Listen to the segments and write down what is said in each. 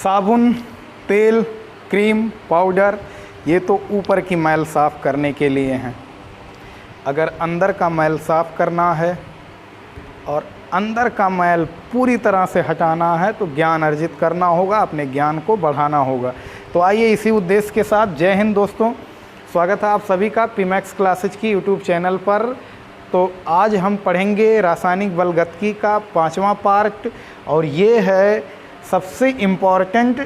साबुन, तेल, cream, powder, ये तो ऊपर की मैल साफ़ करने के लिए हैं। अगर अंदर का मैल साफ़ करना है और अंदर का मैल पूरी तरह से हटाना है तो ज्ञान अर्जित करना होगा, अपने ज्ञान को बढ़ाना होगा। तो आइए इसी उद्देश्य के साथ, जय हिंद दोस्तों, स्वागत है आप सभी का पीमैक्स क्लासेज की यूट्यूब चैनल पर। तो आज हम पढ़ेंगे रासायनिक बलगतिकी का 5वां पार्ट, और ये है सबसे इम्पॉर्टेंट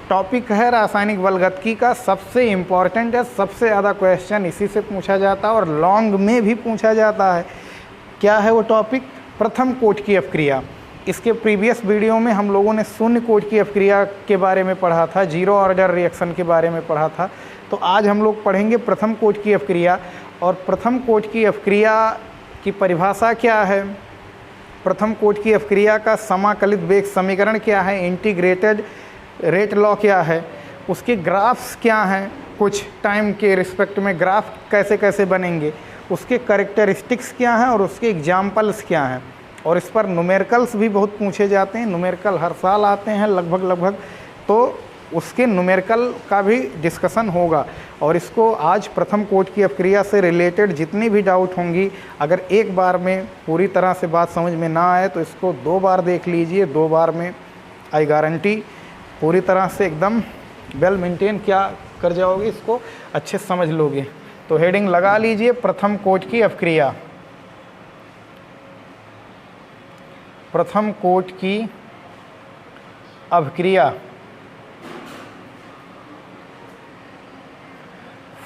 टॉपिक है। रासायनिक बलगतिकी का सबसे इम्पॉर्टेंट है, सबसे ज़्यादा क्वेश्चन इसी से पूछा जाता है और लॉन्ग में भी पूछा जाता है। क्या है वो टॉपिक? प्रथम कोट की अपक्रिया। इसके प्रीवियस वीडियो में हम लोगों ने शून्य कोट की अपक्रिया के बारे में पढ़ा था, जीरो ऑर्डर रिएक्शन के बारे में पढ़ा था। तो आज हम लोग पढ़ेंगे प्रथम कोट की अपक्रिया। और प्रथम कोट की अपक्रिया की परिभाषा क्या है, प्रथम कोट की अपक्रिया का समाकलित वेग समीकरण क्या है, इंटीग्रेटेड रेट लॉ क्या है, उसके ग्राफ्स क्या हैं, कुछ टाइम के रिस्पेक्ट में ग्राफ कैसे कैसे बनेंगे, उसके कैरेक्टरिस्टिक्स क्या हैं और उसके एग्जाम्पल्स क्या हैं। और इस पर न्यूमेरिकल्स भी बहुत पूछे जाते हैं, न्यूमेरिकल हर साल आते हैं लगभग, तो उसके न्यूमेरिकल का भी डिस्कशन होगा। और इसको आज प्रथम कोट की अपक्रिया से रिलेटेड जितनी भी डाउट होंगी, अगर एक बार में पूरी तरह से बात समझ में ना आए तो इसको 2 बार देख लीजिए, 2 बार में आई गारंटी पूरी तरह से एकदम वेल मेंटेन क्या कर जाओगे, इसको अच्छे समझ लोगे। तो हेडिंग लगा लीजिए, प्रथम कोट की अपक्रिया। प्रथम कोट की अपक्रिया,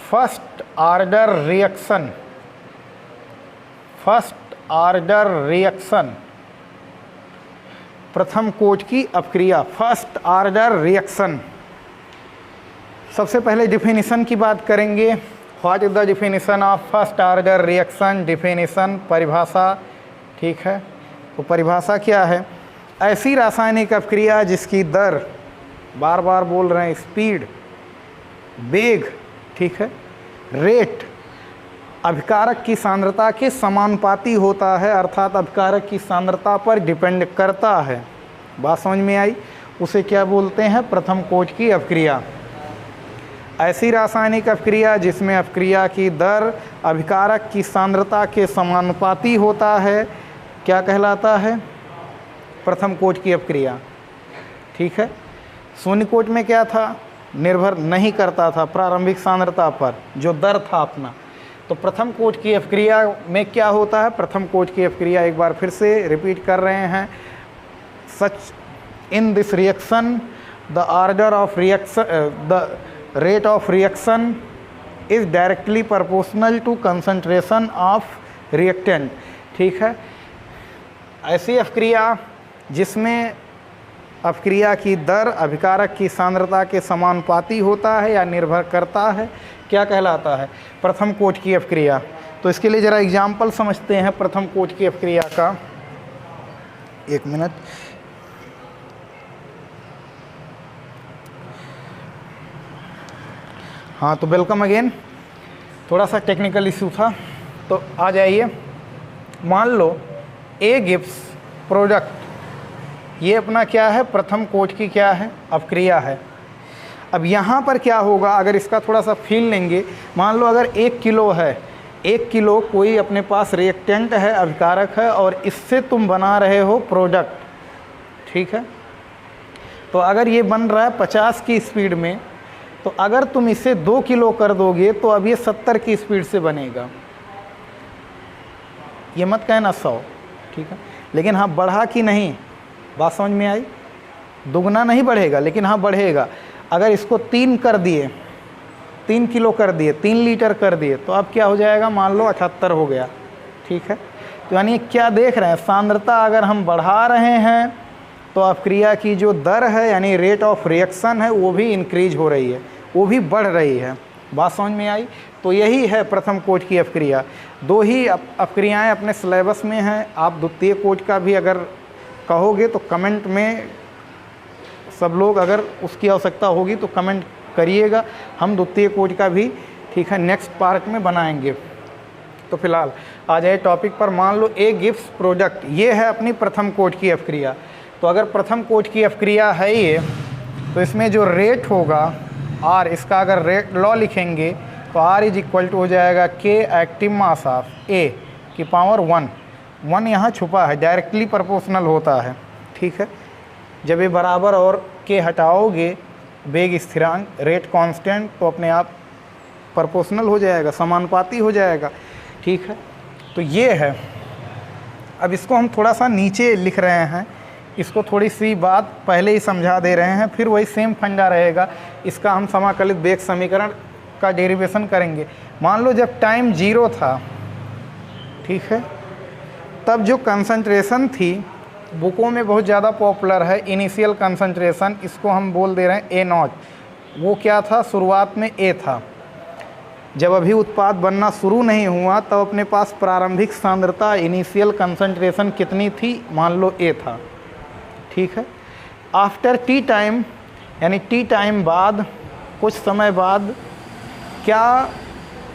first order reaction, first order reaction, प्रथम कोट की अपक्रिया, फर्स्ट ऑर्डर रिएक्शन। सबसे पहले डिफिनीशन की बात करेंगे। What is the definition of first order reaction? Definition, परिभाषा, ठीक है। तो परिभाषा क्या है? ऐसी रासायनिक अपक्रिया जिसकी दर, बार बार बोल रहे हैं, स्पीड, वेग, ठीक है, रेट अभिकारक की सांद्रता के समानुपाती होता है, अर्थात अभिकारक की सांद्रता पर डिपेंड करता है। बात समझ में आई? उसे क्या बोलते हैं? प्रथम कोट की अपक्रिया। ऐसी रासायनिक अपक्रिया जिसमें अपक्रिया की दर अभिकारक की सांद्रता के समानुपाती होता है, क्या कहलाता है? प्रथम कोट की अपक्रिया, ठीक है। शून्य कोट में क्या था? निर्भर नहीं करता था प्रारंभिक सांद्रता पर, जो दर था अपना। तो प्रथम कोट की अपक्रिया में क्या होता है? प्रथम कोट की अपक्रिया, एक बार फिर से रिपीट कर रहे हैं, such in this reaction the order of reaction, the rate of reaction is directly proportional to concentration of reactant, ठीक है। ऐसी अपक्रिया जिसमें अपक्रिया की दर अभिकारक की सांद्रता के समानुपाती होता है या निर्भर करता है, क्या कहलाता है? प्रथम कोट की अपक्रिया। तो इसके लिए ज़रा एग्जाम्पल समझते हैं प्रथम कोट की अपक्रिया का। 1 मिनट। हाँ, तो वेलकम अगेन। थोड़ा सा टेक्निकल इशू था, तो आ जाइए। मान लो ए गिव्स प्रोडक्ट, ये अपना क्या है? प्रथम कोट की क्या है? अपक्रिया है। अब यहाँ पर क्या होगा, अगर इसका थोड़ा सा फील लेंगे, मान लो अगर 1 किलो है, 1 किलो कोई अपने पास रिएक्टेंट है, अभिकारक है, और इससे तुम बना रहे हो प्रोडक्ट, ठीक है। तो अगर ये बन रहा है 50 की स्पीड में, तो अगर तुम इसे 2 किलो कर दोगे तो अब ये 70 की स्पीड से बनेगा। ये मत कहना 100, ठीक है। लेकिन हाँ, बढ़ा कि नहीं, बात समझ में आई? दुगना नहीं बढ़ेगा, लेकिन हाँ बढ़ेगा। अगर इसको 3 कर दिए, 3 किलो कर दिए, 3 लीटर कर दिए, तो अब क्या हो जाएगा? मान लो 78 हो गया, ठीक है। तो यानी क्या देख रहे हैं? सांद्रता अगर हम बढ़ा रहे हैं तो अपक्रिया की जो दर है, यानी रेट ऑफ रिएक्शन है, वो भी इंक्रीज हो रही है, वो भी बढ़ रही है। बात समझ में आई? तो यही है प्रथम कोट की अपक्रिया। 2 ही अपक्रियाएँ अपने सिलेबस में हैं। आप द्वितीय कोट का भी अगर कहोगे तो कमेंट में सब लोग, अगर उसकी आवश्यकता होगी तो कमेंट करिएगा, हम द्वितीय कोट का भी, ठीक है, नेक्स्ट पार्ट में बनाएंगे। तो फिलहाल आ जाए टॉपिक पर। मान लो ए गिव्स प्रोडक्ट, ये है अपनी प्रथम कोट की अपक्रिया। तो अगर प्रथम कोट की अपक्रिया है ये, तो इसमें जो रेट होगा R, इसका अगर रेट लॉ लिखेंगे तो R इज इक्वल टू हो जाएगा K active mass of A की पावर 1 यहाँ छुपा है, डायरेक्टली प्रोपोर्शनल होता है, ठीक है। जब ये बराबर और K हटाओगे वेग स्थिरांक रेट कांस्टेंट, तो अपने आप प्रोपोर्शनल हो जाएगा, समानुपाती हो जाएगा, ठीक है। तो ये है। अब इसको हम थोड़ा सा नीचे लिख रहे हैं, इसको थोड़ी सी बात पहले ही समझा दे रहे हैं, फिर वही सेम फंडा रहेगा। इसका हम समाकलित वेग समीकरण का डेरिवेशन करेंगे। मान लो जब टाइम 0 था, ठीक है, तब जो कंसंट्रेशन थी बुकों में बहुत ज़्यादा पॉपुलर है इनिशियल कंसंट्रेशन, इसको हम बोल दे रहे हैं A0। वो क्या था, शुरुआत में A था। जब अभी उत्पाद बनना शुरू नहीं हुआ तब अपने पास प्रारंभिक सांद्रता इनिशियल कंसंट्रेशन कितनी थी, मान लो A था, ठीक है। आफ्टर टी टाइम, यानी टी टाइम बाद, कुछ समय बाद, क्या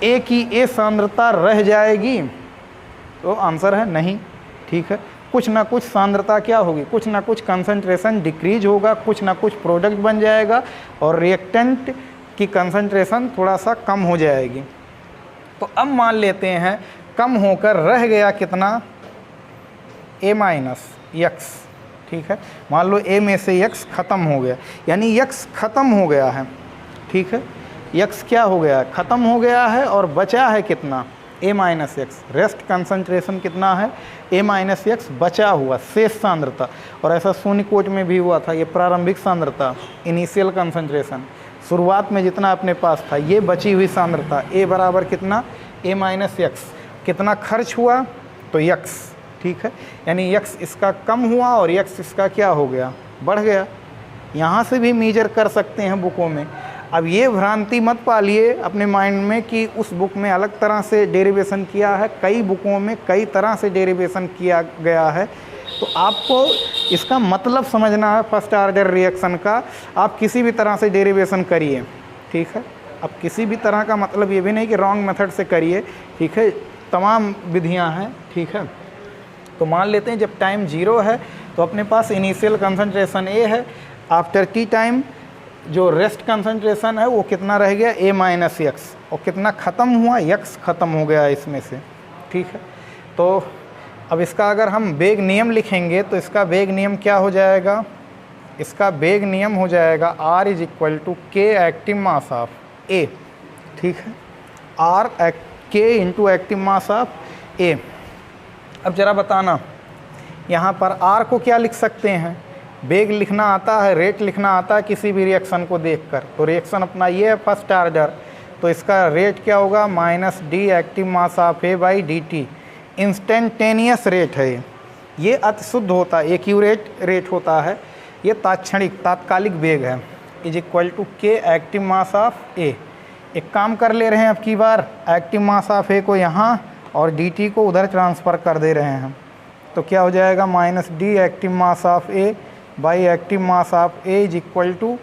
A की A सांद्रता रह जाएगी? तो आंसर है नहीं, ठीक है। कुछ ना कुछ सांद्रता क्या होगी, कुछ ना कुछ कंसंट्रेशन डिक्रीज होगा, कुछ ना कुछ प्रोडक्ट बन जाएगा और रिएक्टेंट की कंसंट्रेशन थोड़ा सा कम हो जाएगी। तो अब मान लेते हैं कम होकर रह गया कितना, A माइनस x, ठीक है। मान लो A में से x ख़त्म हो गया, यानी x ख़त्म हो गया है, ठीक है। x क्या हो गया, ख़त्म हो गया है और बचा है कितना, A minus x. Rest concentration कितना है, A माइनस एक्स बचा हुआ शेष सांद्रता। और ऐसा शून्य कोट में भी हुआ था, ये प्रारंभिक सांद्रता इनिशियल कंसंट्रेशन, शुरुआत में जितना अपने पास था, ये बची हुई सांद्रता A बराबर कितना, A माइनस एक्स। कितना खर्च हुआ, तो x, ठीक है। यानी x इसका कम हुआ और x इसका क्या हो गया, बढ़ गया। यहाँ से भी मेजर कर सकते हैं बुकों में। अब ये भ्रांति मत पालिए अपने माइंड में कि उस बुक में अलग तरह से डेरिवेशन किया है, कई बुकों में कई तरह से डेरिवेशन किया गया है। तो आपको इसका मतलब समझना है फर्स्ट ऑर्डर रिएक्शन का। आप किसी भी तरह से डेरिवेशन करिए, ठीक है। अब किसी भी तरह का मतलब ये भी नहीं कि रॉन्ग मेथड से करिए, ठीक है, तमाम विधियां हैं, ठीक है। तो मान लेते हैं जब टाइम 0 है तो अपने पास इनिशियल कंसंट्रेशन A है। आफ्टर टी टाइम जो रेस्ट कंसंट्रेशन है वो कितना रह गया, A माइनस एक्स। और कितना ख़त्म हुआ, x ख़त्म हो गया इसमें से, ठीक है। तो अब इसका अगर हम वेग नियम लिखेंगे तो इसका वेग नियम क्या हो जाएगा, इसका वेग नियम हो जाएगा R is equal to K active mass of A, ठीक है। R K into active mass of A। अब ज़रा बताना, यहाँ पर R को क्या लिख सकते हैं, वेग लिखना आता है, रेट लिखना आता है किसी भी रिएक्शन को देखकर। तो रिएक्शन अपना ये है फर्स्ट ऑर्डर, तो इसका रेट क्या होगा, minus d active mass of A by D T. Instantaneous rate है ये अति शुद्ध होता है, एक्यूरेट रेट होता है, ये तात्क्षणिक तात्कालिक वेग है, is equal to K active mass of A। एक काम कर ले रहे हैं अब की बार, एक्टिव मास ऑफ A को यहाँ और डी टी को उधर ट्रांसफ़र कर दे रहे हैं। तो क्या हो जाएगा, minus d active mass of A by active mass of A is equal to,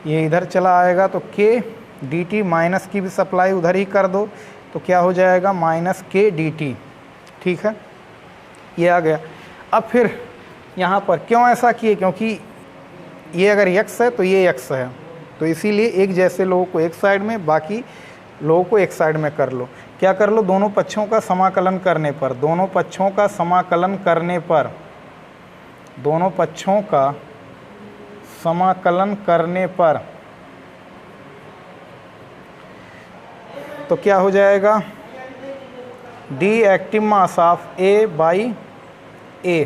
ये इधर चला आएगा तो K डी टी, माइनस की भी सप्लाई उधर ही कर दो तो क्या हो जाएगा, माइनस K डी टी, ठीक है। ये आ गया। अब फिर यहाँ पर क्यों ऐसा किए, क्योंकि ये अगर x है तो ये x है, तो इसीलिए एक जैसे लोगों को एक साइड में, बाकी लोगों को एक साइड में कर लो। क्या कर लो, दोनों पक्षों का समाकलन करने पर, दोनों पक्षों का समाकलन करने पर, दोनों पक्षों का समाकलन करने पर तो क्या हो जाएगा, d active mass of A by A।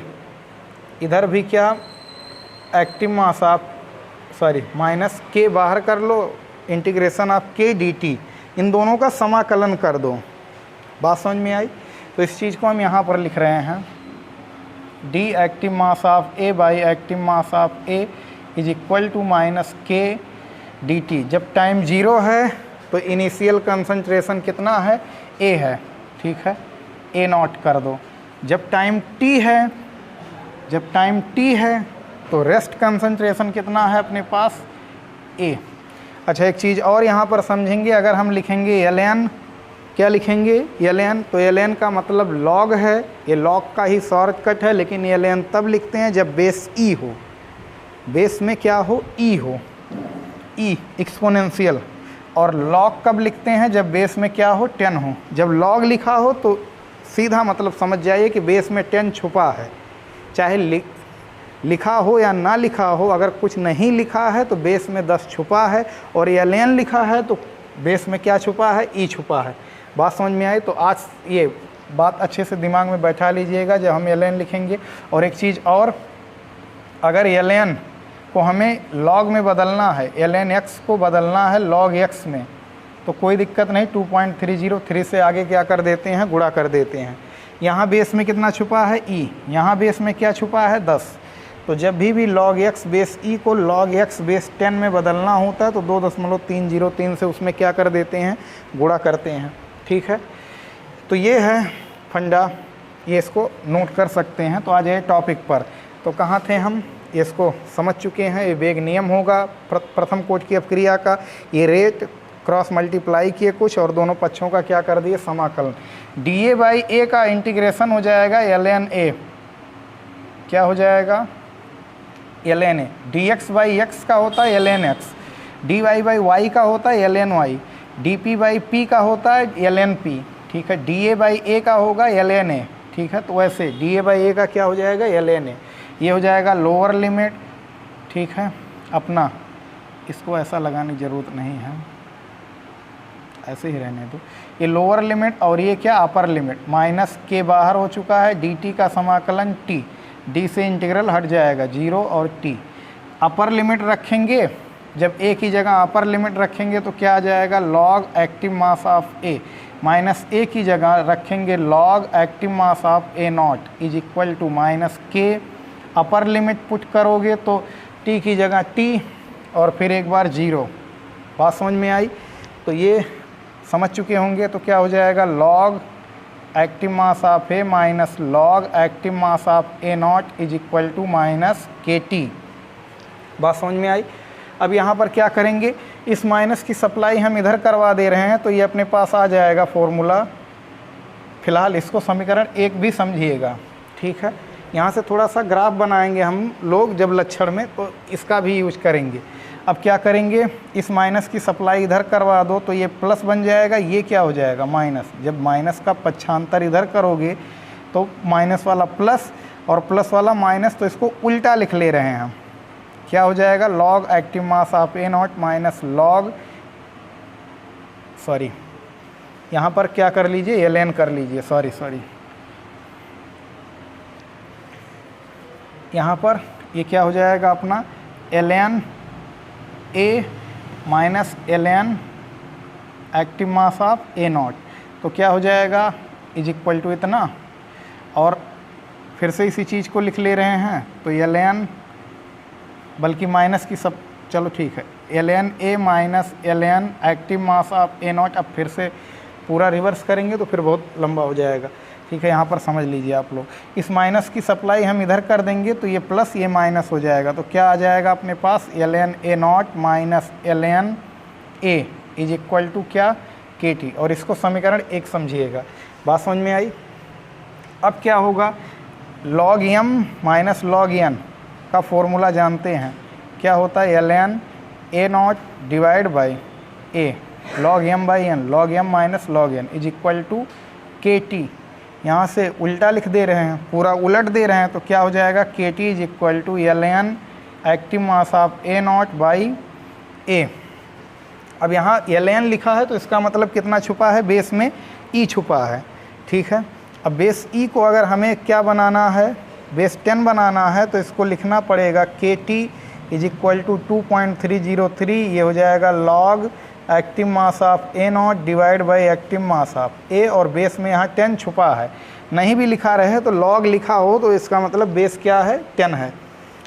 इधर भी क्या, active mass of, sorry minus K बाहर कर लो, integration of K d t, इन दोनों का समाकलन कर दो। बात समझ में आई। तो इस चीज़ को हम यहाँ पर लिख रहे हैं, d active mass of A by active mass of A is equal to minus K d t. जब टाइम 0 है तो इनिशियल कंसंट्रेशन कितना है, A है, ठीक है, A नॉट कर दो। जब टाइम T है, जब टाइम T है तो रेस्ट कंसंट्रेशन कितना है अपने पास, A। अच्छा एक चीज़ और यहाँ पर समझेंगे, अगर हम लिखेंगे ln, क्या लिखेंगे, ln, तो ln का मतलब log है, ये log का ही शॉर्टकट है, लेकिन ln तब लिखते हैं जब बेस E हो, बेस में क्या हो, E हो, ई एक्सपोनेंशियल। और लॉग कब लिखते हैं? जब बेस में क्या हो? 10 हो। जब लॉग लिखा हो तो सीधा मतलब समझ जाइए कि बेस में 10 छुपा है। चाहे लिखा हो या ना लिखा हो, अगर कुछ नहीं लिखा है तो बेस में 10 छुपा है, और ln लिखा है तो बेस में क्या छुपा है? ई छुपा है। बात समझ में आई? तो आज ये बात अच्छे से दिमाग में बैठा लीजिएगा जब हम ln लिखेंगे। और एक चीज़ और, अगर ln को हमें log में बदलना है, ln x को बदलना है log x में, तो कोई दिक्कत नहीं, 2.303 से आगे क्या कर देते हैं? गुणा कर देते हैं। यहाँ बेस में कितना छुपा है? ई। यहाँ बेस में क्या छुपा है? 10। तो जब भी log x बेस ई को log x बेस 10 में बदलना होता है तो 2.303 से उसमें क्या कर देते हैं? गुणा करते हैं। ठीक है, तो ये है फंडा, ये इसको नोट कर सकते हैं। तो आ जाए टॉपिक पर। तो कहाँ थे हम? इसको समझ चुके हैं। ये वेग नियम होगा प्रथम कोटि की अपक्रिया का। ये रेट क्रॉस मल्टीप्लाई किए कुछ और दोनों पक्षों का क्या कर दिए? समाकलन। dA/a का इंटीग्रेशन हो जाएगा ln a। क्या हो जाएगा? ln a। dx/x का होता है ln x, dy/y का होता है ln y, dp/p का होता है ln p। ठीक है, dA/a का होगा ln a। ठीक है, तो वैसे dA/a का क्या हो जाएगा? ln a। ये हो जाएगा लोअर लिमिट। ठीक है, अपना इसको ऐसा लगाने की ज़रूरत नहीं है, ऐसे ही रहने दो। ये लोअर लिमिट और ये क्या? Upper limit. माइनस के बाहर हो चुका है, dt का समाकलन t, d से इंटीग्रल हट जाएगा 0 और t। अपर लिमिट रखेंगे, जब a की जगह अपर लिमिट रखेंगे तो क्या आ जाएगा? log active mass of a, minus a की जगह रखेंगे log active mass of a naught is equal to minus k। Upper limit put करोगे तो t की जगह t और फिर एक बार 0। बात समझ में आई? तो ये समझ चुके होंगे। तो क्या हो जाएगा? log active mass of a minus log active mass of a naught is equal to minus kt। बात समझ में आई? अब यहाँ पर क्या करेंगे? इस माइनस की सप्लाई हम इधर करवा दे रहे हैं तो ये अपने पास आ जाएगा फॉर्मूला। फिलहाल इसको समीकरण 1 भी समझिएगा। ठीक है, यहाँ से थोड़ा सा ग्राफ बनाएंगे हम लोग जब लक्षण में, तो इसका भी यूज करेंगे। अब क्या करेंगे? इस माइनस की सप्लाई इधर करवा दो तो ये प्लस बन जाएगा, ये क्या हो जाएगा? माइनस। जब माइनस का पक्षांतर इधर करोगे तो माइनस वाला प्लस और प्लस वाला माइनस, तो इसको उल्टा लिख ले रहे हैं हम। क्या हो जाएगा? log active mass of a naught minus log, sorry यहाँ पर क्या कर लीजिए? ln कर लीजिए, सॉरी यहाँ पर ये क्या हो जाएगा अपना? ln a minus ln active mass of a not, तो क्या हो जाएगा? इज इक्वल टू इतना, और फिर से इसी चीज़ को लिख ले रहे हैं तो ln, बल्कि माइनस की सब, चलो ठीक है, ln a minus ln active mass of a not. अब फिर से पूरा रिवर्स करेंगे तो फिर बहुत लंबा हो जाएगा। ठीक है, यहाँ पर समझ लीजिए आप लोग। इस माइनस की सप्लाई हम इधर कर देंगे तो ये प्लस ये माइनस हो जाएगा, तो क्या आ जाएगा अपने पास? ln a naught minus ln a is equal to क्या? kt। और इसको समीकरण 1 समझिएगा। बात समझ में आई? अब क्या होगा? log m minus log n का फॉर्मूला जानते हैं, क्या होता है? ln a naught divide by a log m by n, log m minus log n is equal to kt। यहाँ से उल्टा लिख दे रहे हैं, पूरा उलट दे रहे हैं, तो क्या हो जाएगा? kt is equal to ln active mass of a naught by a। अब यहाँ ln लिखा है तो इसका मतलब कितना छुपा है? बेस में e छुपा है। ठीक है, अब बेस e को अगर हमें क्या बनाना है? बेस 10 बनाना है, तो इसको लिखना पड़ेगा kt इज इक्वल टू 2.303। ये हो जाएगा log active mass of a naught divide by active mass of a, और बेस में यहाँ 10 छुपा है। नहीं भी लिखा रहे तो log लिखा हो तो इसका मतलब बेस क्या है? 10 है।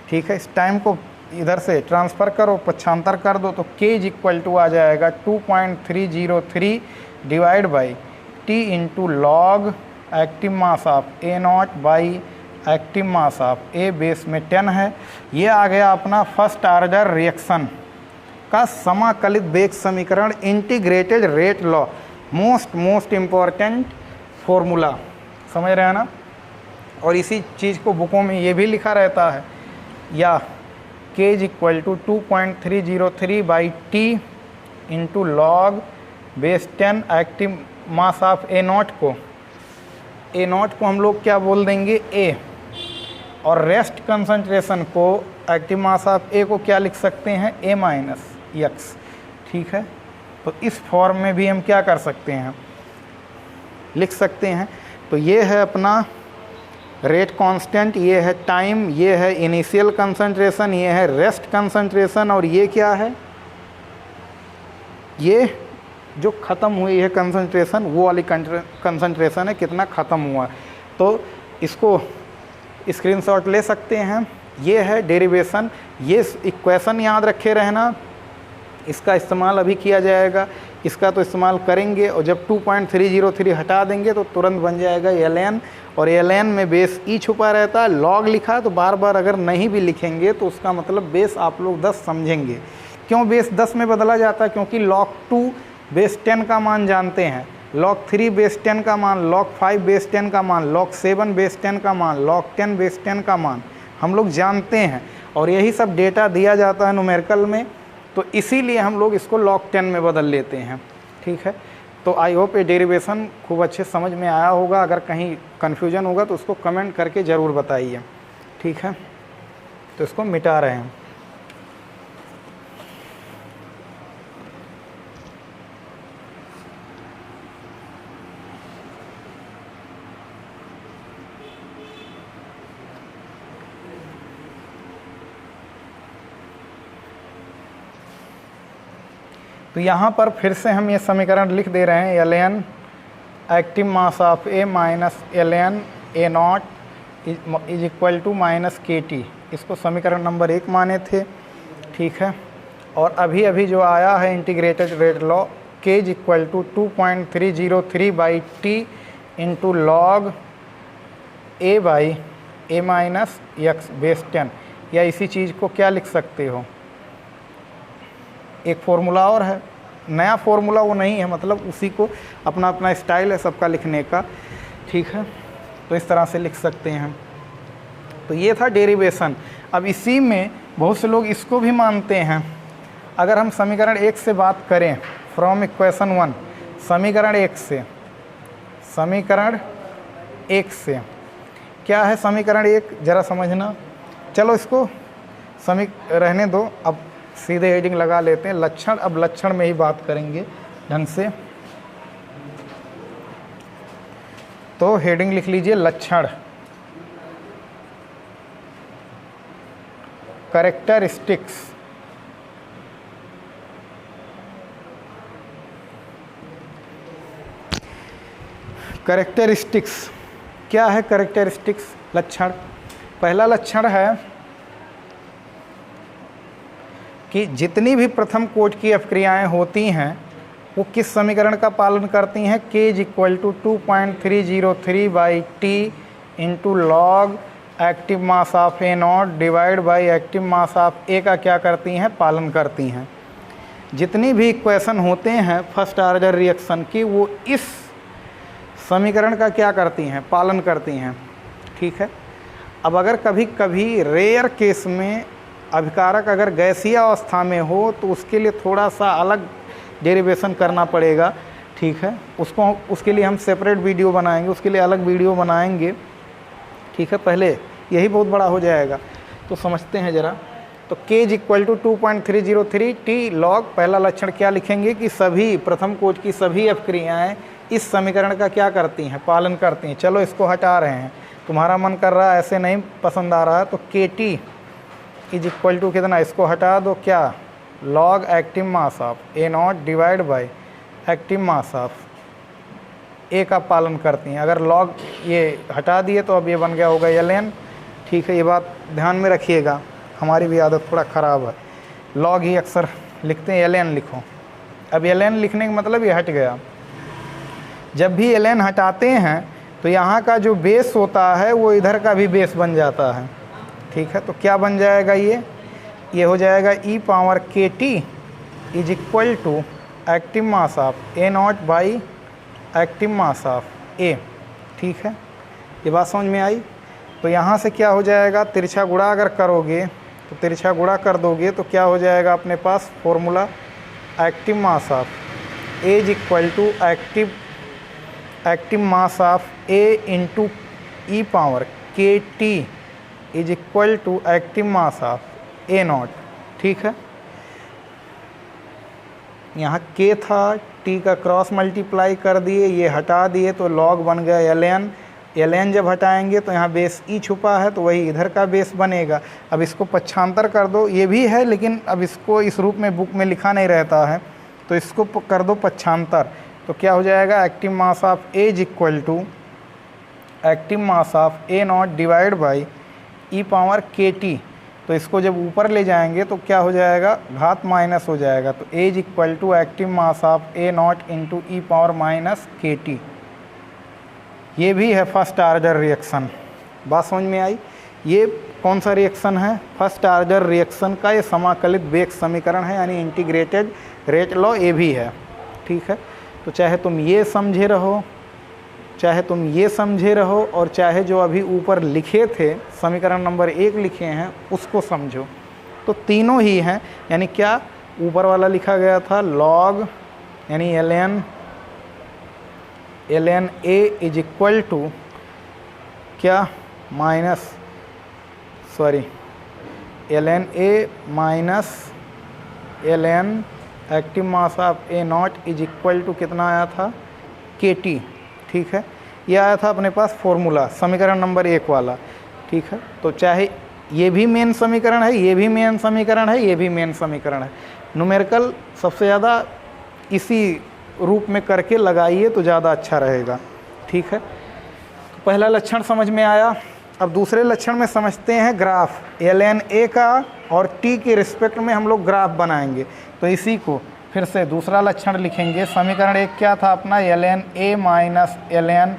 ठीक है, इस टाइम को इधर से ट्रांसफ़र करो, पक्षांतर कर दो तो k इज इक्वल टू आ जाएगा 2.303 divide by t into log active mass of a naught by active mass of a, base में 10 है। ये आ गया अपना फर्स्ट ऑर्डर रिएक्शन का समाकलित वेग समीकरण, integrated rate law. Most important formula, समझ रहे हैं ना? और इसी चीज़ को बुकों में ये भी लिखा रहता है, या k is equal to 2.303 by t into log base 10 active mass of A naught को हम लोग क्या बोल देंगे a, और रेस्ट कंसंट्रेशन को एक्टिव मास ऑफ ए को क्या लिख सकते हैं a माइनस एक्स। ठीक है, तो इस फॉर्म में भी हम क्या कर सकते हैं, लिख सकते हैं। तो ये है अपना रेट कांस्टेंट, ये है टाइम, ये है इनिशियल कंसंट्रेशन, ये है रेस्ट कंसंट्रेशन, और ये क्या है, ये जो ख़त्म हुई है कंसंट्रेशन, वो वाली कंसंट्रेशन है, कितना ख़त्म हुआ। तो इसको स्क्रीनशॉट ले सकते हैं। ये है डेरिवेशन, ये इक्वेशन याद रखे रहना, इसका इस्तेमाल अभी किया जाएगा, इसका तो इस्तेमाल करेंगे, और जब 2.303 हटा देंगे तो तुरंत बन जाएगा ln, और ln में बेस ई छुपा रहता है। लॉग लिखा है तो बार बार अगर नहीं भी लिखेंगे तो उसका मतलब बेस आप लोग 10 समझेंगे। क्यों बेस 10 में बदला जाता है, क्योंकि log 2 बेस 10 का मान जानते हैं, log 3 बेस 10 का मान, log 5 बेस 10 का मान, log 7 बेस 10 का मान, log 10 बेस 10 का मान हम लोग जानते हैं, और यही सब डेटा दिया जाता है न्यूमेरिकल में, तो इसीलिए हम लोग इसको log 10 में बदल लेते हैं। ठीक है, तो आई होप ये डेरिवेशन खूब अच्छे समझ में आया होगा। अगर कहीं कन्फ्यूजन होगा तो उसको कमेंट करके ज़रूर बताइए। ठीक है, तो इसको मिटा रहे हैं। तो यहाँ पर फिर से हम ये समीकरण लिख दे रहे हैं, ln active mass of A minus ln A naught is equal to minus K t. इसको समीकरण नंबर 1 माने थे। ठीक है, और अभी अभी जो आया है integrated rate law, k is equal to 2.303 by t into log A by A minus x base 10, या इसी चीज़ को क्या लिख सकते हो, एक फार्मूला और है, नया फार्मूला वो नहीं है, मतलब उसी को अपना अपना स्टाइल है सबका लिखने का। ठीक है, तो इस तरह से लिख सकते हैं। तो ये था डेरिवेशन। अब इसी में बहुत से लोग इसको भी मानते हैं। अगर हम समीकरण 1 से बात करें, फ्रॉम इक्वेशन 1, समीकरण 1 से क्या है समीकरण 1, ज़रा समझना। चलो इसको रहने दो, अब सीधे हेडिंग लगा लेते हैं लक्षण। अब लक्षण में ही बात करेंगे ढंग से, तो हेडिंग लिख लीजिए लक्षण, कैरेक्टरिस्टिक्स। कैरेक्टरिस्टिक्स क्या है, कैरेक्टरिस्टिक्स लक्षण। पहला लक्षण है कि जितनी भी प्रथम कोटि की अपक्रियाएँ होती हैं वो किस समीकरण का पालन करती हैं, k is equal to 2.303 by t into log active mass of A naught divide by active mass of a का क्या करती हैं, पालन करती हैं। जितनी भी इक्वेशन होते हैं फर्स्ट ऑर्डर रिएक्शन की, वो इस समीकरण का क्या करती हैं, पालन करती हैं। ठीक है, अब अगर कभी कभी रेयर केस में अभिकारक अगर गैसीय अवस्था में हो तो उसके लिए थोड़ा सा अलग डेरिवेशन करना पड़ेगा। ठीक है, उसके लिए हम सेपरेट वीडियो बनाएंगे, उसके लिए अलग वीडियो बनाएंगे। ठीक है, पहले यही बहुत बड़ा हो जाएगा, तो समझते हैं ज़रा। तो k is equal to 2.303 t log, पहला लक्षण क्या लिखेंगे कि सभी प्रथम कोटि की सभी अपक्रियाएँ इस समीकरण का क्या करती हैं, पालन करती हैं। चलो इसको हटा रहे हैं, तुम्हारा मन कर रहा है ऐसे नहीं पसंद आ रहा है, तो के टी इज इक्वल टू कितना, इसको हटा दो, क्या, log active mass of A naught divide by active mass of a का पालन करती हैं। अगर लॉग ये हटा दिए तो अब ये बन गया होगा ln। ठीक है, ये बात ध्यान में रखिएगा, हमारी भी आदत थोड़ा ख़राब है, लॉग ही अक्सर लिखते हैं, ln लिखो। अब ln लिखने का मतलब ये हट गया। जब भी ln हटाते हैं तो यहाँ का जो बेस होता है वो इधर का भी बेस बन जाता है। ठीक है, तो क्या बन जाएगा, ये हो जाएगा ई पावर के t is equal to active mass of A naught by active mass of a. ठीक है, ये बात समझ में आई। तो यहाँ से क्या हो जाएगा, तिरछा गुणा अगर करोगे तो तिरछा गुणा कर दोगे तो क्या हो जाएगा अपने पास formula, active mass of A is equal to active mass of A into e power के t is equal to active mass of A naught. ठीक है, यहाँ K था, T का क्रॉस मल्टीप्लाई कर दिए, ये हटा दिए तो लॉग बन गया ln। ln जब हटाएंगे तो यहाँ बेस ई छुपा है तो वही इधर का बेस बनेगा। अब इसको पक्षांतर कर दो, ये भी है लेकिन अब इसको इस रूप में बुक में लिखा नहीं रहता है, तो इसको कर दो पक्षांतर, तो क्या हो जाएगा active mass of A is equal to active mass of A naught divide by e power के टी। तो इसको जब ऊपर ले जाएंगे तो क्या हो जाएगा, घात माइनस हो जाएगा, तो A is equal to active mass of A naught into e power minus K t. ये भी है फर्स्ट ऑर्डर रिएक्शन। बात समझ में आई? ये कौन सा रिएक्शन है? फर्स्ट ऑर्डर रिएक्शन का ये समाकलित वेग समीकरण है, यानी इंटीग्रेटेड रेट लॉ ये भी है। ठीक है, तो चाहे तुम ये समझे रहो, चाहे तुम ये समझे रहो, और चाहे जो अभी ऊपर लिखे थे समीकरण नंबर 1 लिखे हैं उसको समझो, तो तीनों ही हैं। यानी क्या ऊपर वाला लिखा गया था लॉग, यानी ln A is equal to क्या minus ln A minus ln active mass of A naught is equal to कितना आया था, KT। ठीक है, ये आया था अपने पास फॉर्मूला समीकरण नंबर 1 वाला। ठीक है, तो चाहे ये भी मेन समीकरण है, ये भी मेन समीकरण है, ये भी मेन समीकरण है। न्यूमेरिकल सबसे ज़्यादा इसी रूप में करके लगाइए तो ज़्यादा अच्छा रहेगा। ठीक है, तो पहला लक्षण समझ में आया। अब दूसरे लक्षण में समझते हैं ग्राफ, ln A का और T के रिस्पेक्ट में हम लोग ग्राफ बनाएंगे। तो इसी को फिर से दूसरा लक्षण लिखेंगे। समीकरण 1 क्या था अपना, ln A minus ln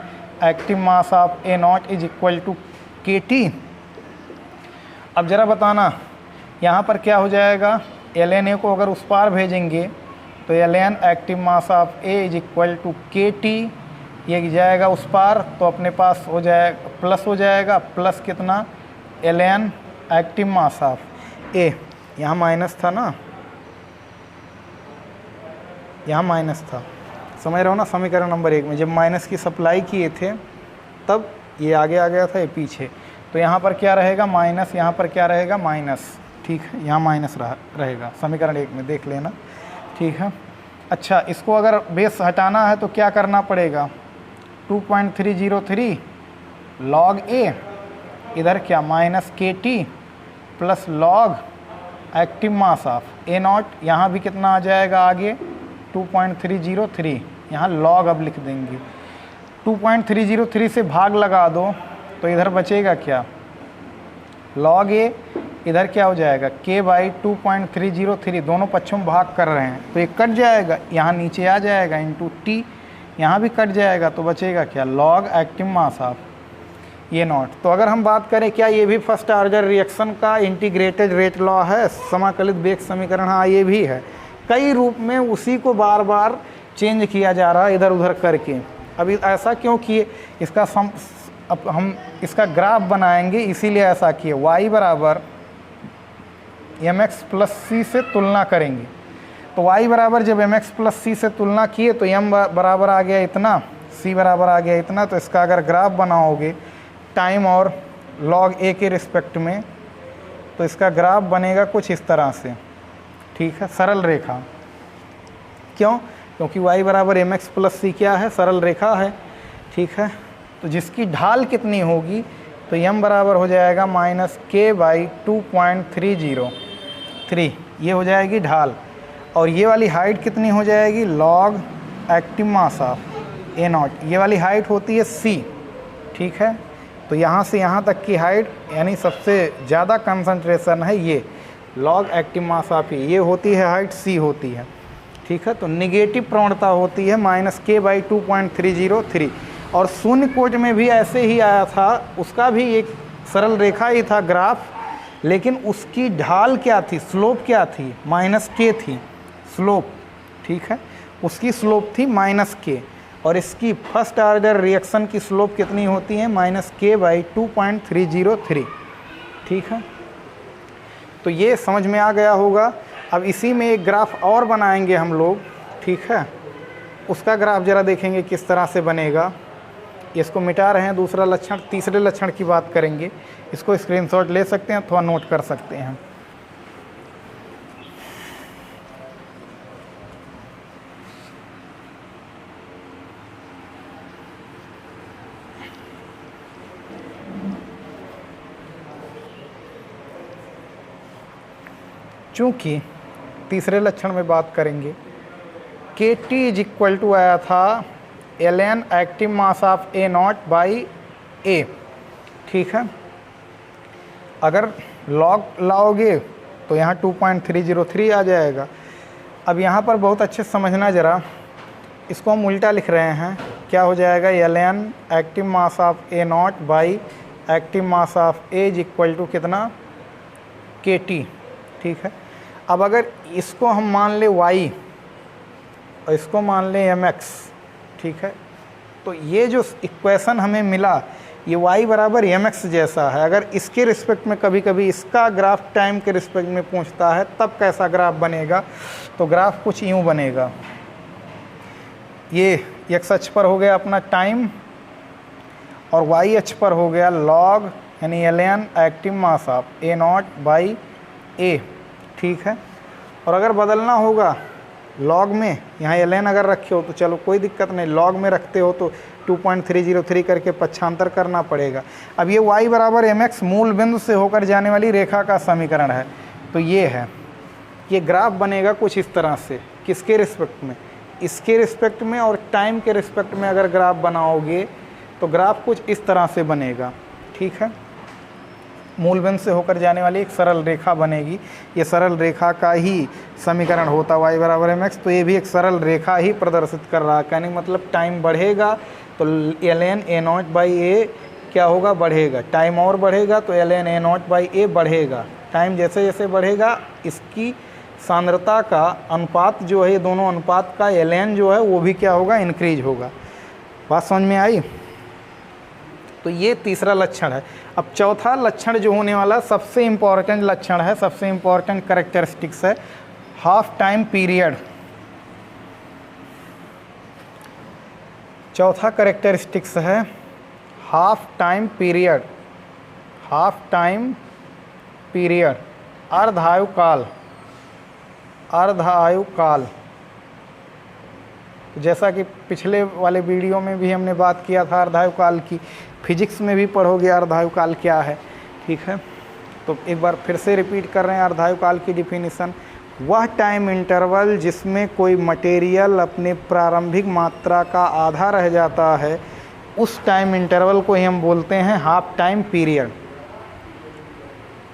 active mass of A naught is equal to KT। अब ज़रा बताना यहाँ पर क्या हो जाएगा, ln A को अगर उस पार भेजेंगे तो ln active mass of A is equal to KT, ये जाएगा उस पार तो अपने पास हो जाएगा प्लस, हो जाएगा प्लस कितना ln active mass of A, यहाँ माइनस था ना, यहाँ माइनस था, समझ रहे हो ना। समीकरण नंबर 1 में जब माइनस की सप्लाई किए थे तब ये आगे आ गया था, ये पीछे, तो यहाँ पर क्या रहेगा माइनस, यहाँ पर क्या रहेगा माइनस। ठीक है, यहाँ माइनस रहेगा समीकरण 1 में, देख लेना। ठीक है, अच्छा इसको अगर बेस हटाना है तो क्या करना पड़ेगा, 2.303 लॉग A, इधर क्या minus KT plus log active mass of A not, यहाँ भी कितना आ जाएगा आगे 2.303, यहाँ लॉग अब लिख देंगे। 2.303 से भाग लगा दो तो इधर बचेगा क्या, लॉग A, इधर क्या हो जाएगा K बाई 2.303, दोनों पक्षों में भाग कर रहे हैं तो ये कट जाएगा, यहाँ नीचे आ जाएगा इंटू T, यहाँ भी कट जाएगा तो बचेगा क्या, लॉग एक्टिव मास ऑफ ये नॉट। तो अगर हम बात करें क्या ये भी फर्स्ट ऑर्डर रिएक्शन का इंटीग्रेटेड रेट लॉ है, समाकलित वेग समीकरण, हाँ ये भी है। कई रूप में उसी को बार बार चेंज किया जा रहा है इधर उधर करके। अभी ऐसा क्यों किए, इसका अब हम इसका ग्राफ बनाएंगे इसीलिए ऐसा किए। y बराबर mx प्लस सी से तुलना करेंगे, तो y बराबर जब mx प्लस सी से तुलना किए तो m बराबर आ गया इतना, c बराबर आ गया इतना, तो इसका अगर ग्राफ बनाओगे टाइम और log a के रिस्पेक्ट में तो इसका ग्राफ बनेगा कुछ इस तरह से। ठीक है, सरल रेखा, क्यों, क्योंकि y बराबर mx प्लस सी क्या है, सरल रेखा है। ठीक है, तो जिसकी ढाल कितनी होगी तो m बराबर हो जाएगा माइनस k बाई 2.303, ये हो जाएगी ढाल, और ये वाली हाइट कितनी हो जाएगी, log active mass of A not, ये वाली हाइट होती है c। ठीक है, तो यहाँ से यहाँ तक की हाइट यानी सबसे ज़्यादा कंसंट्रेशन है ये लॉग एक्टिव मास ऑफ ये होती है, हाइट c होती है। ठीक है, तो निगेटिव प्रवणता होती है माइनस k बाई 2.303, और शून्य कोट में भी ऐसे ही आया था, उसका भी एक सरल रेखा ही था ग्राफ, लेकिन उसकी ढाल क्या थी, स्लोप क्या थी, माइनस k थी स्लोप। ठीक है, उसकी स्लोप थी माइनस k, और इसकी फर्स्ट ऑर्डर रिएक्शन की स्लोप कितनी होती है, माइनस k बाई 2.303। ठीक है, तो ये समझ में आ गया होगा। अब इसी में एक ग्राफ और बनाएंगे हम लोग, ठीक है, उसका ग्राफ ज़रा देखेंगे किस तरह से बनेगा। इसको मिटा रहे हैं, दूसरा लक्षण, तीसरे लक्षण की बात करेंगे। इसको स्क्रीनशॉट ले सकते हैं अथवा नोट कर सकते हैं। चूँकि तीसरे लक्षण में बात करेंगे, के टी इज इक्वल टू आया था ln active mass of A naught by a, ठीक है। अगर लॉग लाओगे तो यहाँ 2.303 आ जाएगा। अब यहाँ पर बहुत अच्छे से समझना ज़रा, इसको हम उल्टा लिख रहे हैं। क्या हो जाएगा, ln active mass of A naught by active mass of A is equal to कितना, के टी, ठीक है। अब अगर इसको हम मान ले y और इसको मान ले mx, ठीक है, तो ये जो इक्वेशन हमें मिला ये y बराबर mx जैसा है। अगर इसके रिस्पेक्ट में कभी कभी इसका ग्राफ टाइम के रिस्पेक्ट में पूछता है तब कैसा ग्राफ बनेगा, तो ग्राफ कुछ यूँ बनेगा। ये x अक्ष पर हो गया अपना टाइम और y अक्ष पर हो गया लॉग, यानी ln active mass of A naught by a, ठीक है। और अगर बदलना होगा लॉग में, यहाँ ln अगर रखे हो तो चलो कोई दिक्कत नहीं, लॉग में रखते हो तो 2.303 करके पक्षांतर करना पड़ेगा। अब ये y बराबर mx मूल बिंदु से होकर जाने वाली रेखा का समीकरण है। तो ये है, ये ग्राफ बनेगा कुछ इस तरह से। किसके रिस्पेक्ट में, इसके रिस्पेक्ट में, और टाइम के रिस्पेक्ट में अगर ग्राफ बनाओगे तो ग्राफ कुछ इस तरह से बनेगा, ठीक है। मूल बिंदु से होकर जाने वाली एक सरल रेखा बनेगी। ये सरल रेखा का ही समीकरण होता y बराबर mx। तो ये भी एक सरल रेखा ही प्रदर्शित कर रहा है। कहने का मतलब टाइम बढ़ेगा तो ln ए नॉट बाई ए क्या होगा, बढ़ेगा। टाइम और बढ़ेगा तो ln ए नॉट बाई ए बढ़ेगा। टाइम जैसे जैसे बढ़ेगा इसकी सांद्रता का अनुपात जो है, ये दोनों अनुपात का ln जो है वो भी क्या होगा, इंक्रीज होगा। बात समझ में आई। तो ये तीसरा लक्षण है। अब चौथा लक्षण जो होने वाला सबसे इम्पॉर्टेंट लक्षण है, सबसे इम्पॉर्टेंट कैरेक्टरिस्टिक्स है, हाफ टाइम पीरियड। चौथा कैरेक्टरिस्टिक्स है half time period. Half time period, अर्धायु काल। अर्धायु काल, जैसा कि पिछले वाले वीडियो में भी हमने बात किया था अर्धायु काल की, फिजिक्स में भी पढ़ोगे अर्धायु काल क्या है, ठीक है। तो एक बार फिर से रिपीट कर रहे हैं अर्धायु काल की डिफिनीशन। वह टाइम इंटरवल जिसमें कोई मटेरियल अपने प्रारंभिक मात्रा का आधा रह जाता है, उस टाइम इंटरवल को ही हम बोलते हैं हाफ टाइम पीरियड।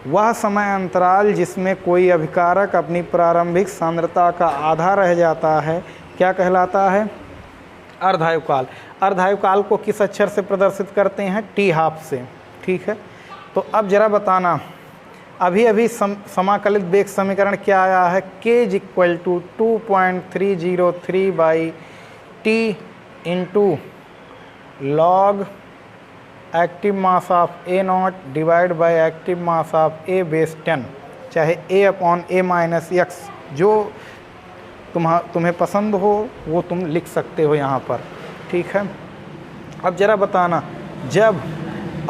वह समय अंतराल जिसमें कोई अभिकारक अपनी प्रारंभिक सांद्रता का आधा रह जाता है क्या कहलाता है, अर्धायु काल। अर्धायु काल को किस अक्षर से प्रदर्शित करते हैं, टी हाफ से, ठीक है। तो अब जरा बताना, अभी अभी समाकलित वेग समीकरण क्या आया है, k is equal to 2.303 by t into log active mass of A naught divide by active mass of A base 10, चाहे a upon a minus x, जो तुम्हें पसंद हो वो तुम लिख सकते हो यहाँ पर, ठीक है। अब ज़रा बताना, जब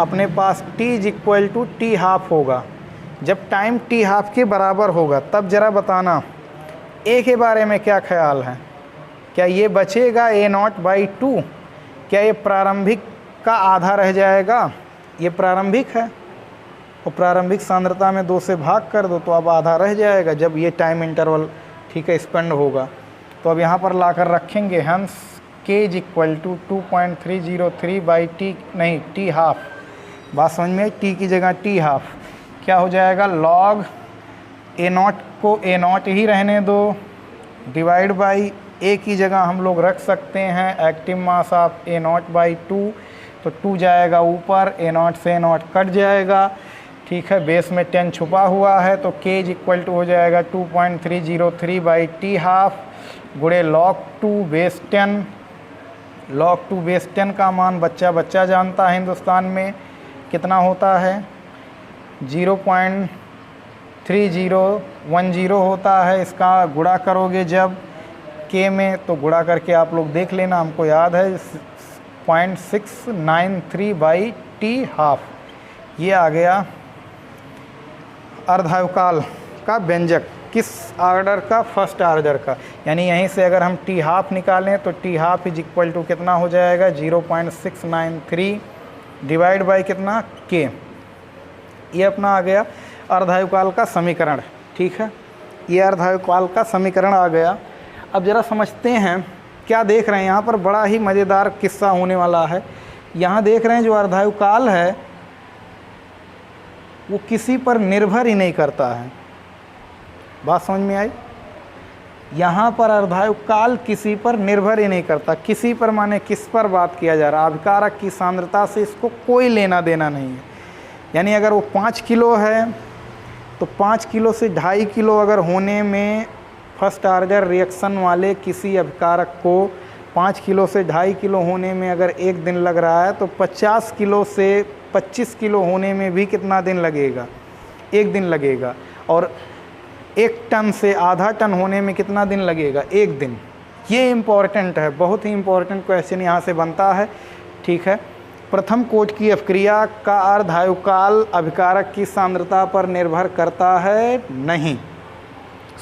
अपने पास t is equal to t half होगा, जब टाइम टी हाफ के बराबर होगा, तब ज़रा बताना a के बारे में क्या ख्याल है। क्या ये बचेगा a नॉट बाई 2, क्या ये प्रारंभिक का आधा रह जाएगा, ये प्रारंभिक है और प्रारंभिक सांद्रता में 2 से भाग कर दो तो अब आधा रह जाएगा जब ये टाइम इंटरवल, ठीक है, स्पेंड होगा। तो अब यहाँ पर लाकर रखेंगे, hence k is equal to 2.303 by t, नहीं टी हाफ, बात समझ में, टी की जगह टी हाफ क्या हो जाएगा, लॉग ए नॉट को ए नॉट ही रहने दो, डिवाइड बाई ए की जगह हम लोग रख सकते हैं active mass of A naught by 2, तो 2 जाएगा ऊपर, ए नॉट से ए नॉट कट जाएगा, ठीक है। बेस में 10 छुपा हुआ है तो k इज इक्वल टू हो जाएगा 2.303 बाई टी हाफ गुणे log 2 बेस 10। log 2 बेस 10 का मान बच्चा बच्चा जानता है हिंदुस्तान में कितना होता है, 3010 होता है। इसका गुणा करोगे जब के में तो गुणा करके आप लोग देख लेना, हमको याद है 0.693/t½ ये आ गया अर्धायुकाल का व्यंजक। किस ऑर्डर का? फर्स्ट ऑर्डर का। यानी यहीं से अगर हम t½ निकालें तो t½ इज इक्वल टू कितना हो जाएगा 0.693 डिवाइड बाई कितना k। ये अपना आ गया अर्धायुकाल का समीकरण। ठीक है, ये अर्धायुकाल का समीकरण आ गया। अब ज़रा समझते हैं क्या देख रहे हैं यहाँ पर, बड़ा ही मज़ेदार किस्सा होने वाला है। यहाँ देख रहे हैं जो अर्धायुकाल है वो किसी पर निर्भर ही नहीं करता है। बात समझ में आई? यहाँ पर अर्धायुकाल किसी पर निर्भर ही नहीं करता। किसी पर माने किस पर बात किया जा रहा है? अभिकारक की सांद्रता से इसको कोई लेना देना नहीं है। यानी अगर वो 5 किलो है तो 5 किलो से 2.5 किलो अगर होने में फर्स्ट ऑर्डर रिएक्शन वाले किसी अभिकारक को 5 किलो से 2.5 किलो होने में अगर 1 दिन लग रहा है तो 50 किलो से 25 किलो होने में भी कितना दिन लगेगा? 1 दिन लगेगा। और 1 टन से आधा टन होने में कितना दिन लगेगा? 1 दिन। ये इम्पॉर्टेंट है, बहुत ही इम्पॉर्टेंट क्वेश्चन यहाँ से बनता है। ठीक है, प्रथम कोट की अपक्रिया का अर्धायुकाल अभिकारक की सांद्रता पर निर्भर करता है? नहीं।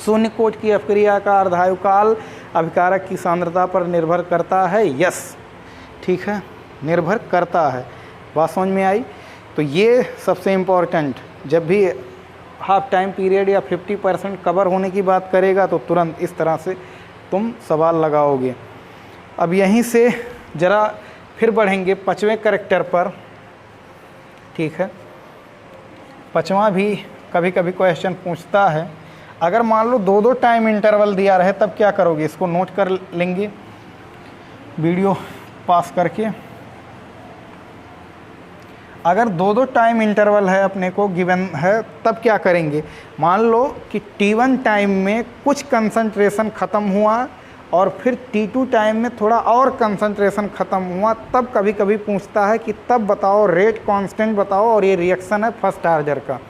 शून्य कोट की अपक्रिया का अर्धायुकाल अभिकारक की सांद्रता पर निर्भर करता है? यस। ठीक है, निर्भर करता है। बात समझ में आई? तो ये सबसे इम्पॉर्टेंट, जब भी हाफ टाइम पीरियड या 50% कवर होने की बात करेगा तो तुरंत इस तरह से तुम सवाल लगाओगे। अब यहीं से ज़रा फिर बढ़ेंगे 5वें करैक्टर पर। ठीक है, 5वां भी कभी कभी क्वेश्चन पूछता है। अगर मान लो 2-2 टाइम इंटरवल दिया रहे तब क्या करोगे? इसको नोट कर लेंगे वीडियो पास करके। अगर 2-2 टाइम इंटरवल है अपने को गिवन है तब क्या करेंगे? मान लो कि T1 टाइम में कुछ कंसंट्रेशन ख़त्म हुआ और फिर T2 टाइम में थोड़ा और कंसंट्रेशन ख़त्म हुआ, तब कभी कभी पूछता है कि तब बताओ रेट कांस्टेंट बताओ। और ये रिएक्शन है फर्स्ट ऑर्डर का,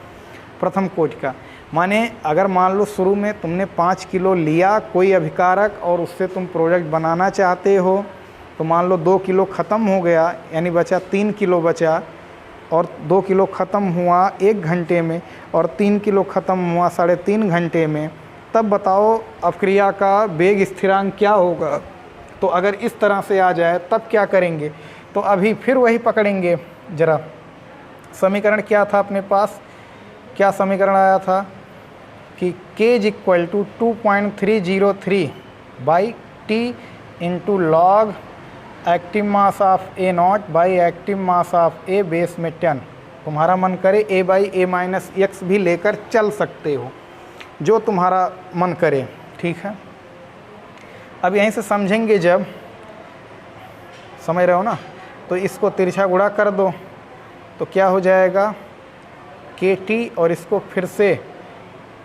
प्रथम कोट का। माने अगर मान लो शुरू में तुमने 5 किलो लिया कोई अभिकारक और उससे तुम प्रोडक्ट बनाना चाहते हो, तो मान लो 2 किलो ख़त्म हो गया, यानी बचा 3 किलो बचा, और 2 किलो ख़त्म हुआ 1 घंटे में और 3 किलो ख़त्म हुआ 3.5 घंटे में, तब बताओ अपक्रिया का वेग स्थिरांक क्या होगा? तो अगर इस तरह से आ जाए तब क्या करेंगे? तो अभी फिर वही पकड़ेंगे। ज़रा समीकरण क्या था अपने पास? क्या समीकरण आया था कि k is equal to 2.303/t into log active mass of A0 by active mass of A base में 10। तुम्हारा मन करे A/A-x भी लेकर चल सकते हो, जो तुम्हारा मन करे। ठीक है, अब यहीं से समझेंगे जब, समझ रहे हो ना? तो इसको तिरछा गुणा कर दो तो क्या हो जाएगा KT, और इसको फिर से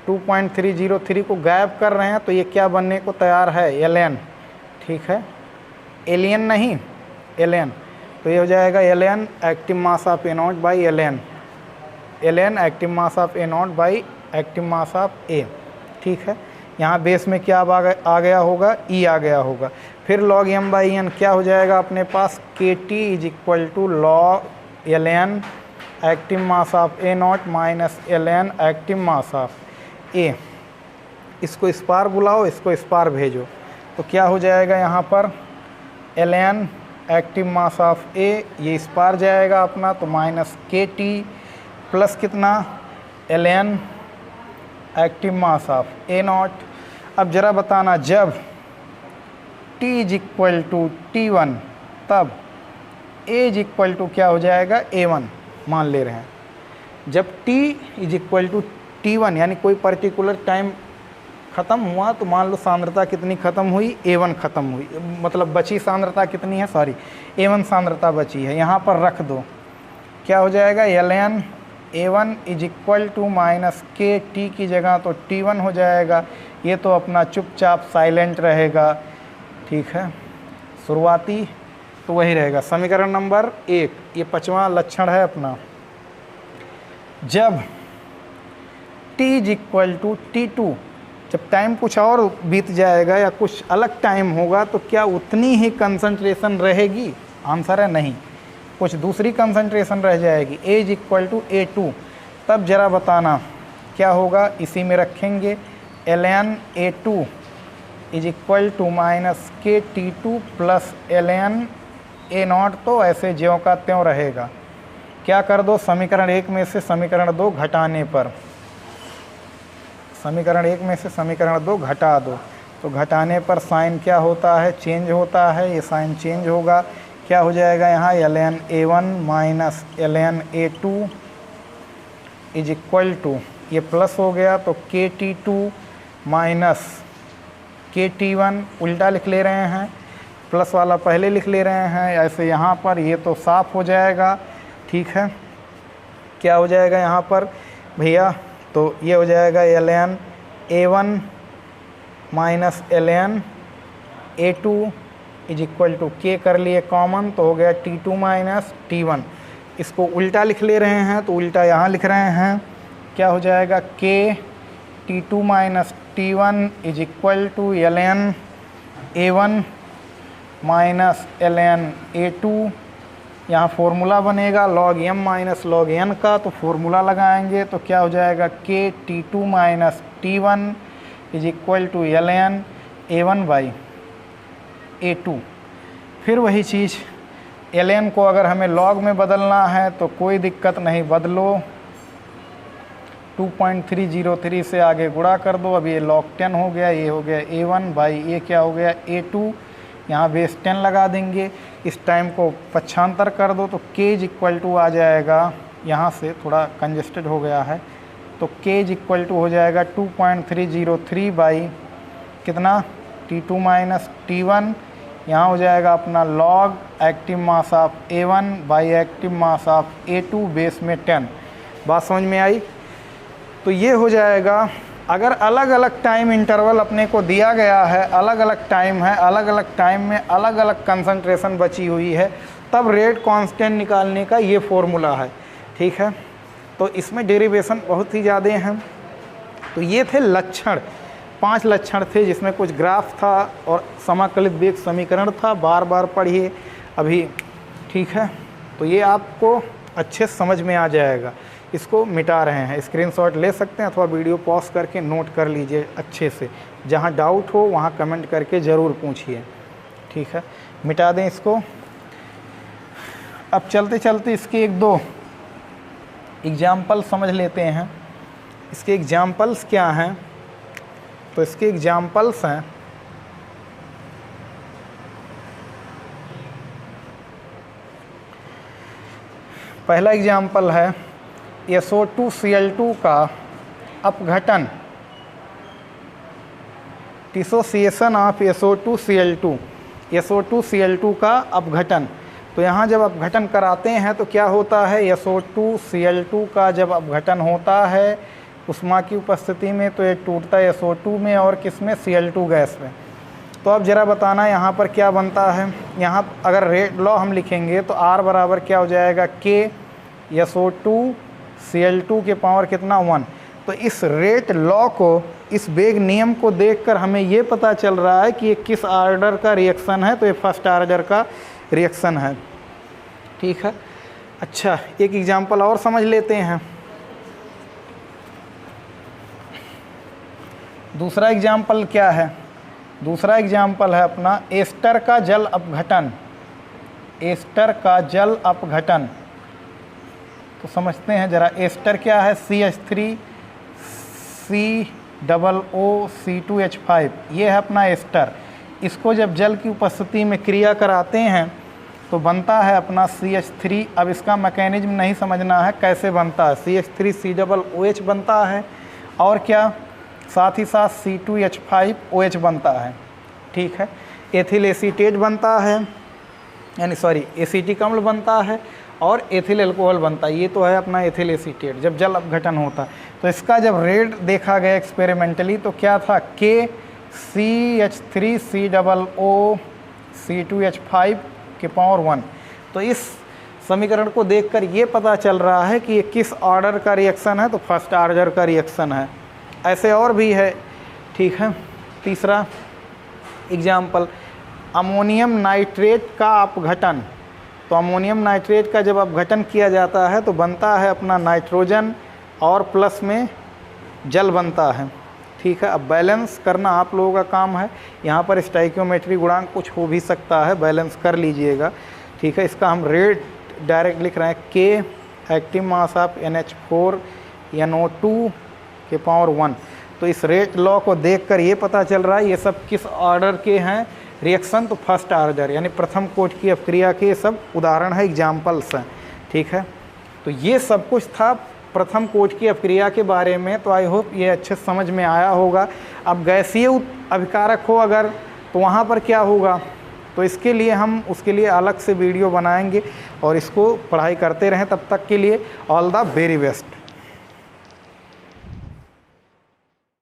2.303 को गायब कर रहे हैं तो ये क्या बनने को तैयार है? ln। ठीक है, एलियन नहीं, ln। तो ये हो जाएगा ln active mass of A0 by ln active mass of A0 by active mass of A। ठीक है, यहाँ बेस में क्या आ गया होगा? E आ गया होगा। फिर log m/n क्या हो जाएगा अपने पास? KT is equal to log ln active mass of A0 minus ln active mass of A। इसको इस पार बुलाओ, इसको इस पार भेजो, तो क्या हो जाएगा यहाँ पर? ln active mass of A, ये इस पार जाएगा अपना, तो माइनस KT प्लस कितना? ln active mass of A0। अब ज़रा बताना, जब T is equal to T1 तब A इज इक्वल टू क्या हो जाएगा? A1 मान ले रहे हैं। जब T is equal to T1 यानी कोई पर्टिकुलर टाइम ख़त्म हुआ तो मान लो सांद्रता कितनी ख़त्म हुई? A1 ख़त्म हुई, मतलब बची सांद्रता कितनी है? सॉरी, A1 सांद्रता बची है। यहाँ पर रख दो, क्या हो जाएगा? ln A1 is equal to minus KT की जगह तो T1 हो जाएगा। ये तो अपना चुपचाप साइलेंट रहेगा। ठीक है, शुरुआती तो वही रहेगा। समीकरण नंबर 1, ये 5वां लक्षण है अपना। जब T T is equal to T2। जब टाइम कुछ और बीत जाएगा या कुछ अलग टाइम होगा तो क्या उतनी ही कंसंट्रेशन रहेगी? आंसर है नहीं, कुछ दूसरी कंसंट्रेशन रह जाएगी। A is equal to A2। तब जरा बताना क्या होगा? इसी में रखेंगे ln A2 is equal to minus KT2 plus ln A0। तो ऐसे ज्यों का त्यों रहेगा। क्या कर दो? समीकरण 1 में से समीकरण 2 घटाने पर, समीकरण 1 में से समीकरण 2 घटा दो तो घटाने पर साइन क्या होता है? चेंज होता है। ये साइन चेंज होगा, क्या हो जाएगा यहाँ? ln A1 minus ln A2 is equal to, ये प्लस हो गया तो KT2 माइनस KT1 उल्टा लिख ले रहे हैं, प्लस वाला पहले लिख ले रहे हैं। ऐसे यहाँ पर ये तो साफ हो जाएगा, ठीक है। क्या हो जाएगा यहाँ पर भैया? तो ये हो जाएगा ln A1 minus ln A2 is equal to K कर लिए कॉमन तो हो गया T2 माइनस T1। इसको उल्टा लिख ले रहे हैं तो उल्टा यहाँ लिख रहे हैं, क्या हो जाएगा? K T2 minus T1 is equal to ln A1 minus ln A2। यहाँ फॉर्मूला बनेगा log m minus log n का, तो फॉर्मूला लगाएंगे तो क्या हो जाएगा? K T2 minus T1 is equal to ln A1 by A2। फिर वही चीज़ ln को अगर हमें log में बदलना है तो कोई दिक्कत नहीं, बदलो 2.303 से आगे गुणा कर दो। अब ये log 10 हो गया, ये हो गया A1 बाई ये क्या हो गया? A2। यहाँ बेस 10 लगा देंगे, इस टाइम को पक्षांतर कर दो तो K इज इक्वल टू आ जाएगा, यहाँ से थोड़ा कंजेस्टेड हो गया है तो K इज इक्वल टू हो जाएगा 2.303 बाई कितना? T2 minus T1। यहाँ हो जाएगा अपना log active mass of A1 by active mass of A2 base में 10। बात समझ में आई? तो ये हो जाएगा। अगर अलग अलग टाइम इंटरवल अपने को दिया गया है, अलग अलग टाइम है, अलग अलग टाइम में अलग अलग कंसंट्रेशन बची हुई है, तब रेट कांस्टेंट निकालने का ये फॉर्मूला है, ठीक है। तो इसमें डेरिवेशन बहुत ही ज़्यादा हैं। तो ये थे लक्षण, 5 लक्षण थे जिसमें कुछ ग्राफ था और समाकलित वेग समीकरण था। बार बार पढ़िए अभी, ठीक है। तो ये आपको अच्छे समझ में आ जाएगा। इसको मिटा रहे हैं, स्क्रीनशॉट ले सकते हैं अथवा वीडियो पॉज करके नोट कर लीजिए अच्छे से। जहाँ डाउट हो वहाँ कमेंट करके ज़रूर पूछिए, ठीक है। मिटा दें इसको। अब चलते चलते इसके 1-2 एग्जाम्पल समझ लेते हैं। इसके एग्जाम्पल्स क्या हैं? तो इसके एग्जाम्पल्स हैं, पहला एग्जाम्पल है SO2Cl2 का अपघटन, डिसोसिएशन ऑफ SO2Cl2, SO2Cl2 का अपघटन। तो यहाँ जब अपघटन कराते हैं तो क्या होता है? SO2Cl2 का जब अपघटन होता है उष्मा की उपस्थिति में तो ये टूटता है SO2 में और किस में? Cl2 गैस में। तो अब ज़रा बताना यहाँ पर क्या बनता है। यहाँ अगर रेट लॉ हम लिखेंगे तो R बराबर क्या हो जाएगा? K SO2Cl2 के पावर कितना? 1। तो इस रेट लॉ को, इस वेग नियम को देखकर हमें ये पता चल रहा है कि ये किस ऑर्डर का रिएक्शन है। तो ये फर्स्ट ऑर्डर का रिएक्शन है, ठीक है। अच्छा, एक एग्जांपल और समझ लेते हैं। दूसरा एग्जांपल क्या है? दूसरा एग्जांपल है अपना एस्टर का जल अपघटन। एस्टर का जल अपघटन तो समझते हैं ज़रा। एस्टर क्या है? CH3COO-C2H5, ये है अपना एस्टर। इसको जब जल की उपस्थिति में क्रिया कराते हैं तो बनता है अपना CH3। अब इसका मैकेनिज्म नहीं समझना है कैसे बनता है। CH3COOH बनता है और क्या, साथ ही साथ C2H5OH बनता है, ठीक है। एथिल एसीटेट बनता है, यानी सॉरी एसीटिक अम्ल बनता है और एथिल अल्कोहल बनता है। ये तो है अपना एथिल एसीटेट जब जल अपघटन होता है। तो इसका जब रेट देखा गया एक्सपेरिमेंटली तो क्या था? K CH3COO C2H5 के पावर 1। तो इस समीकरण को देखकर ये पता चल रहा है कि ये किस ऑर्डर का रिएक्शन है, तो फर्स्ट ऑर्डर का रिएक्शन है। ऐसे और भी है, ठीक है। तीसरा एग्जाम्पल, अमोनियम नाइट्रेट का अपघटन। तो अमोनियम नाइट्रेट का जब अपघटन किया जाता है तो बनता है अपना नाइट्रोजन और प्लस में जल बनता है, ठीक है। अब बैलेंस करना आप लोगों का काम है। यहाँ पर स्टोइकियोमेट्री गुणांक कुछ हो भी सकता है, बैलेंस कर लीजिएगा, ठीक है। इसका हम रेट डायरेक्ट लिख रहे हैं, K active mass of NH4NO2 के पावर 1। तो इस रेट लॉ को देखकर ये पता चल रहा है ये सब किस ऑर्डर के हैं रिएक्शन, तो फर्स्ट ऑर्डर यानी प्रथम कोटि की अपक्रिया के सब उदाहरण है, एग्जाम्पल्स हैं, ठीक है। तो ये सब कुछ था प्रथम कोटि की अपक्रिया के बारे में। तो आई होप ये अच्छे समझ में आया होगा। अब गैसीय अभिकारक हो अगर, तो वहाँ पर क्या होगा, तो इसके लिए हम उसके लिए अलग से वीडियो बनाएंगे और इसको पढ़ाई करते रहें। तब तक के लिए ऑल द वेरी बेस्ट।